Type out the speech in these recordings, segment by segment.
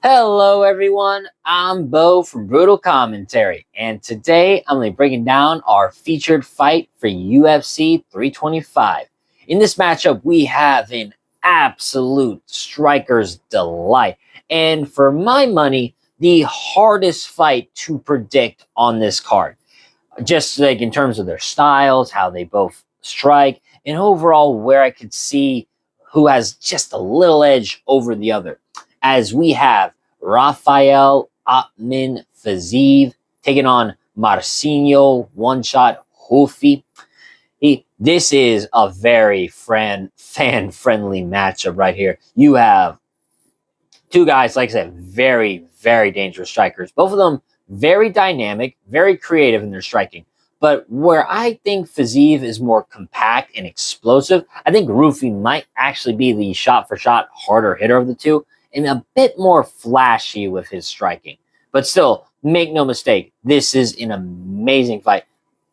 Hello, everyone. I'm Bo from Brutal Commentary, and today I'm going to be breaking down our featured fight for UFC 325. In this matchup, we have an absolute striker's delight, and for my money, the hardest fight to predict on this card. Just like in terms of their styles, how they both strike, and overall where I could see who has just a little edge over the other. As we have Rafael Fiziev taking on Mauricio One-Shot Ruffy. This is a very fan-friendly matchup right here. You have two guys, like I said, very, very dangerous strikers. Both of them very dynamic, very creative in their striking. But where I think Fiziev is more compact and explosive, I think Ruffy might actually be the shot-for-shot harder hitter of the two and a bit more flashy with his striking. But still, make no mistake, this is an amazing fight.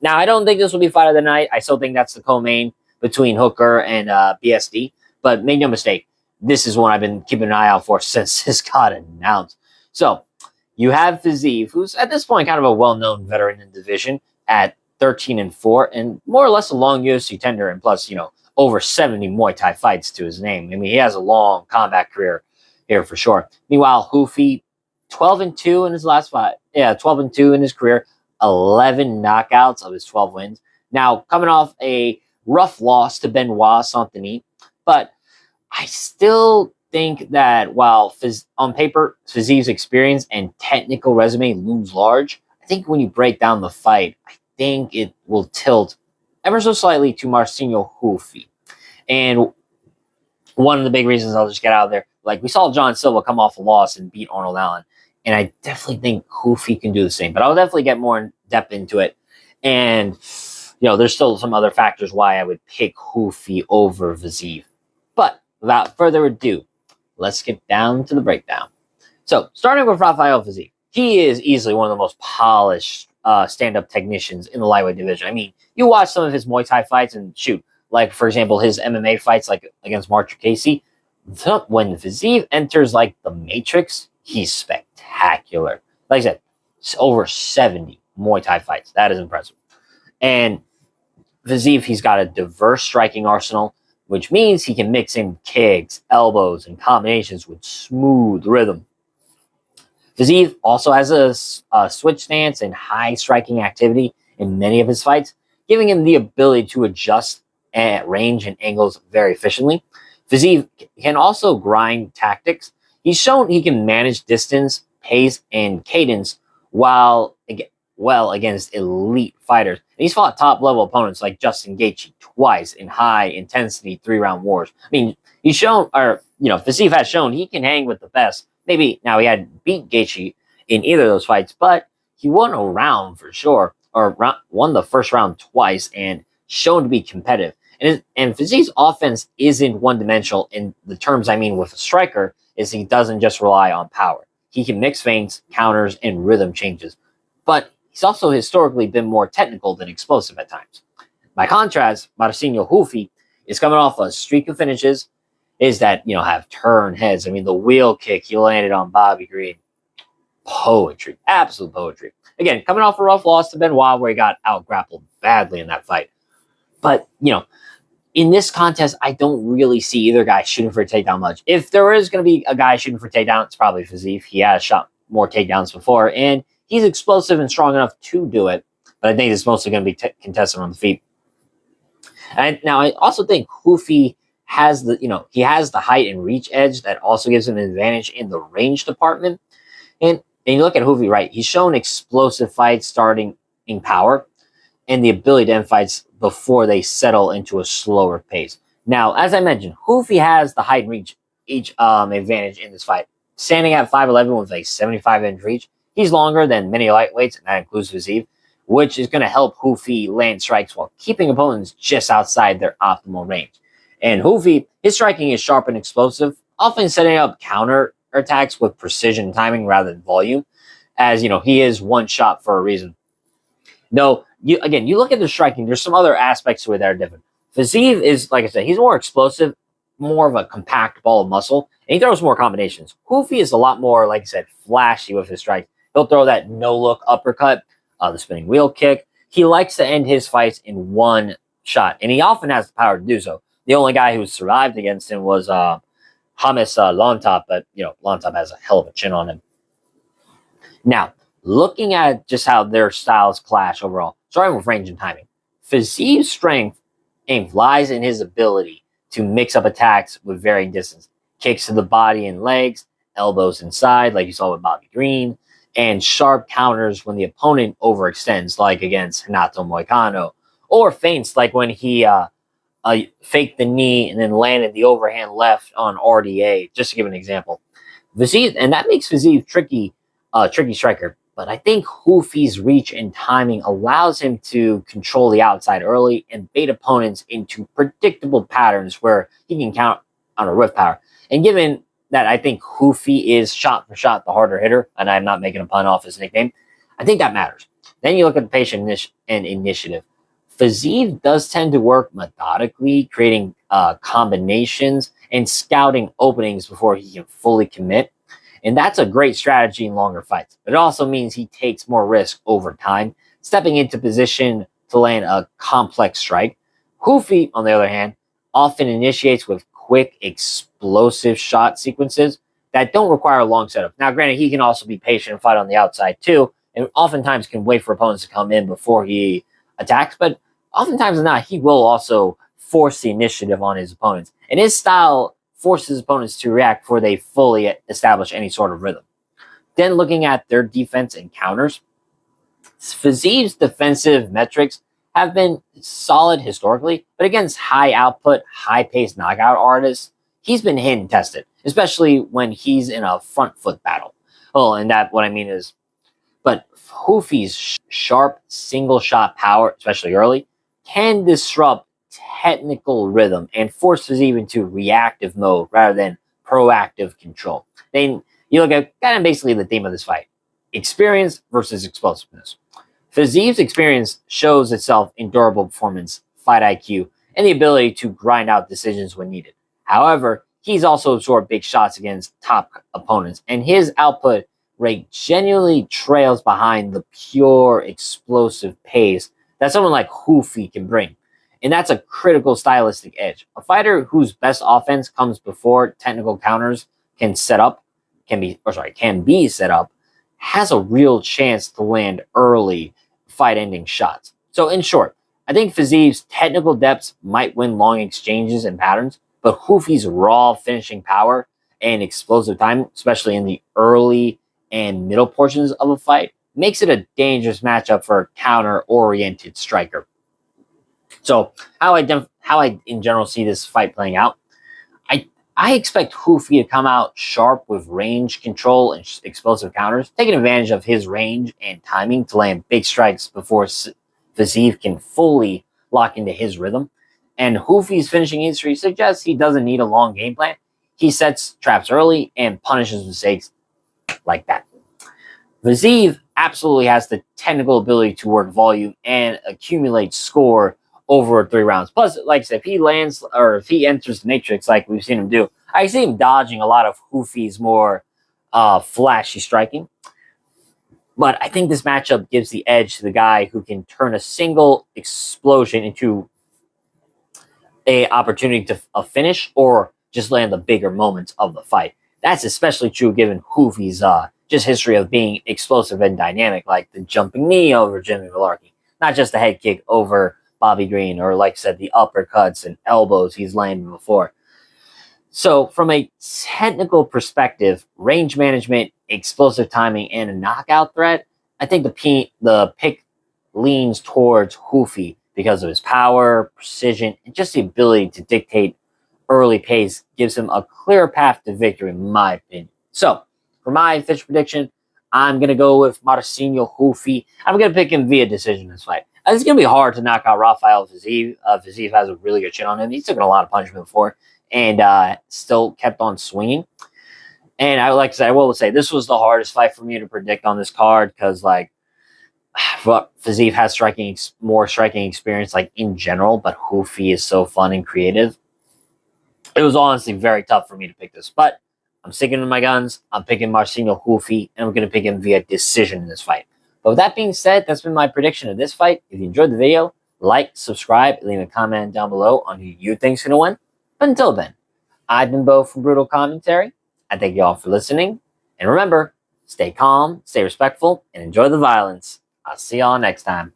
Now, I don't think this will be fight of the night. I still think that's the co-main between Hooker and BSD. But make no mistake, this is one I've been keeping an eye out for since this got announced. So, you have Fiziev, who's at this point kind of a well-known veteran in the division at 13-4, and more or less a long UFC tender, and plus, over 70 Muay Thai fights to his name. I mean, he has a long combat career here for sure. Meanwhile, Ruffy, 12-2 in his last fight. Yeah, 12-2 in his career, 11 knockouts of his 12 wins. Now, coming off a rough loss to Benoit Saint-Denis, but I still think that while on paper, Fiziev's experience and technical resume looms large, I think when you break down the fight, I think it will tilt ever so slightly to Mauricio Ruffy. And one of the big reasons I'll just get out of there, like we saw John Silva come off a loss and beat Arnold Allen, and I definitely think Ruffy can do the same. But I'll definitely get more in depth into it. And, there's still some other factors why I would pick Ruffy over Fiziev. But without further ado, let's get down to the breakdown. So, starting with Rafael Fiziev, he is easily one of the most polished stand-up technicians in the lightweight division. I mean, you watch some of his Muay Thai fights and shoot, like, for example, his MMA fights, like against Mark Casey. When Fiziev enters, like, the Matrix, he's spectacular. Like I said, it's over 70 Muay Thai fights. That is impressive. And Fiziev, he's got a diverse striking arsenal, which means he can mix in kicks, elbows, and combinations with smooth rhythm. Fiziev also has a switch stance and high striking activity in many of his fights, giving him the ability to adjust at range and angles very efficiently. Fiziev can also grind tactics. He's shown he can manage distance, pace, and cadence well against elite fighters. And he's fought top-level opponents like Justin Gaethje twice in high-intensity 3-round wars. I mean, Fiziev has shown he can hang with the best. Maybe now he hadn't beat Gaethje in either of those fights, but he won a round for sure, or won the first round twice, and shown to be competitive. And Fiziev's offense isn't one-dimensional in the terms I mean with a striker, is he doesn't just rely on power. He can mix feints, counters, and rhythm changes. But he's also historically been more technical than explosive at times. By contrast, Mauricio Ruffy is coming off a streak of finishes, is that, have turn heads. I mean, the wheel kick he landed on Bobby Green. Poetry. Absolute poetry. Again, coming off a rough loss to Benoit where he got out-grappled badly in that fight. But, in this contest, I don't really see either guy shooting for a takedown much. If there is going to be a guy shooting for takedown, it's probably Fiziev. He has shot more takedowns before, and he's explosive and strong enough to do it. But I think it's mostly going to be contested on the feet. And now I also think Ruffy has he has the height and reach edge that also gives him an advantage in the range department. And you look at Ruffy, right? He's shown explosive fights starting in power and the ability to end fights before they settle into a slower pace. Now, as I mentioned, Ruffy has the height and reach advantage in this fight. Standing at 5'11 with a 75-inch reach, he's longer than many lightweights, and that includes Fiziev, which is going to help Ruffy land strikes while keeping opponents just outside their optimal range. And Ruffy, his striking is sharp and explosive, often setting up counter attacks with precision and timing rather than volume, as he is one shot for a reason. Though, you look at the striking, there's some other aspects to it that are different. Fiziev is, like I said, he's more explosive, more of a compact ball of muscle, and he throws more combinations. Ruffy is a lot more, like I said, flashy with his strikes. He'll throw that no-look uppercut, the spinning wheel kick. He likes to end his fights in one shot, and he often has the power to do so. The only guy who survived against him was James Lontop, but Lontop has a hell of a chin on him. Now, looking at just how their styles clash overall, starting with range and timing, Fiziev's strength lies in his ability to mix up attacks with varying distance. Kicks to the body and legs, elbows inside, like you saw with Bobby Green, and sharp counters when the opponent overextends, like against Renato Moicano, or feints, like when he faked the knee and then landed the overhand left on RDA, just to give an example. Fiziev, and that makes Fiziev tricky striker. But I think Ruffy's reach and timing allows him to control the outside early and bait opponents into predictable patterns where he can count on a rift power. And given that I think Ruffy is shot for shot the harder hitter, and I'm not making a pun off his nickname, I think that matters. Then you look at the patience and initiative. Fiziev does tend to work methodically, creating combinations and scouting openings before he can fully commit. And that's a great strategy in longer fights. But it also means he takes more risk over time, stepping into position to land a complex strike. Ruffy, on the other hand, often initiates with quick, explosive shot sequences that don't require a long setup. Now, granted, he can also be patient and fight on the outside too, and oftentimes can wait for opponents to come in before he attacks, but oftentimes not, he will also force the initiative on his opponents. And his style forces opponents to react before they fully establish any sort of rhythm. Then looking at their defense and counters, Fiziev's defensive metrics have been solid historically, but against high output, high paced knockout artists, he's been hit and tested, especially when he's in a front foot battle. Oh, and that what I mean is, but Ruffy's sharp single shot power, especially early, can disrupt technical rhythm and force Fiziev into reactive mode rather than proactive control. Then you look at kind of basically the theme of this fight: experience versus explosiveness. Fiziev's experience shows itself in durable performance, fight IQ, and the ability to grind out decisions when needed. However, he's also absorbed big shots against top opponents, and his output rate genuinely trails behind the pure explosive pace that someone like Ruffy can bring. And that's a critical stylistic edge. A fighter whose best offense comes before technical counters can be set up, has a real chance to land early fight-ending shots. So in short, I think Fiziev's technical depths might win long exchanges and patterns, but Ruffy's raw finishing power and explosive time, especially in the early and middle portions of a fight, makes it a dangerous matchup for a counter-oriented striker. So how I in general see this fight playing out, I expect Ruffy to come out sharp with range control and explosive counters, taking advantage of his range and timing to land big strikes before Fiziev can fully lock into his rhythm. And Ruffy's finishing history suggests he doesn't need a long game plan. He sets traps early and punishes mistakes like that. Fiziev absolutely has the technical ability to work volume and accumulate score over 3 rounds. Plus, like I said, if he lands or if he enters the matrix like we've seen him do, I see him dodging a lot of Ruffy's more flashy striking. But I think this matchup gives the edge to the guy who can turn a single explosion into a opportunity to a finish or just land the bigger moments of the fight. That's especially true given Ruffy's just history of being explosive and dynamic, like the jumping knee over Jimmy Malarkey, not just the head kick over Bobby Green, or like I said, the uppercuts and elbows he's landed before. So from a technical perspective, range management, explosive timing, and a knockout threat, I think the pick leans towards Ruffy because of his power, precision, and just the ability to dictate early pace gives him a clear path to victory, in my opinion. So for my official prediction, I'm going to go with Mauricio Ruffy. I'm going to pick him via decision in this fight. It's going to be hard to knock out Rafael Fiziev. Fiziev has a really good chin on him. He's taken a lot of punishment before and still kept on swinging. And I like to say, I will say, this was the hardest fight for me to predict on this card because, like, Fiziev has more striking experience, like, in general, but Ruffy is so fun and creative. It was honestly very tough for me to pick this, but I'm sticking to my guns. I'm picking Mauricio Ruffy, and I'm going to pick him via decision in this fight. But with that being said, that's been my prediction of this fight. If you enjoyed the video, like, subscribe, leave a comment down below on who you think's going to win. But until then, I've been Bo from Brutal Commentary. I thank you all for listening. And remember, stay calm, stay respectful, and enjoy the violence. I'll see y'all next time.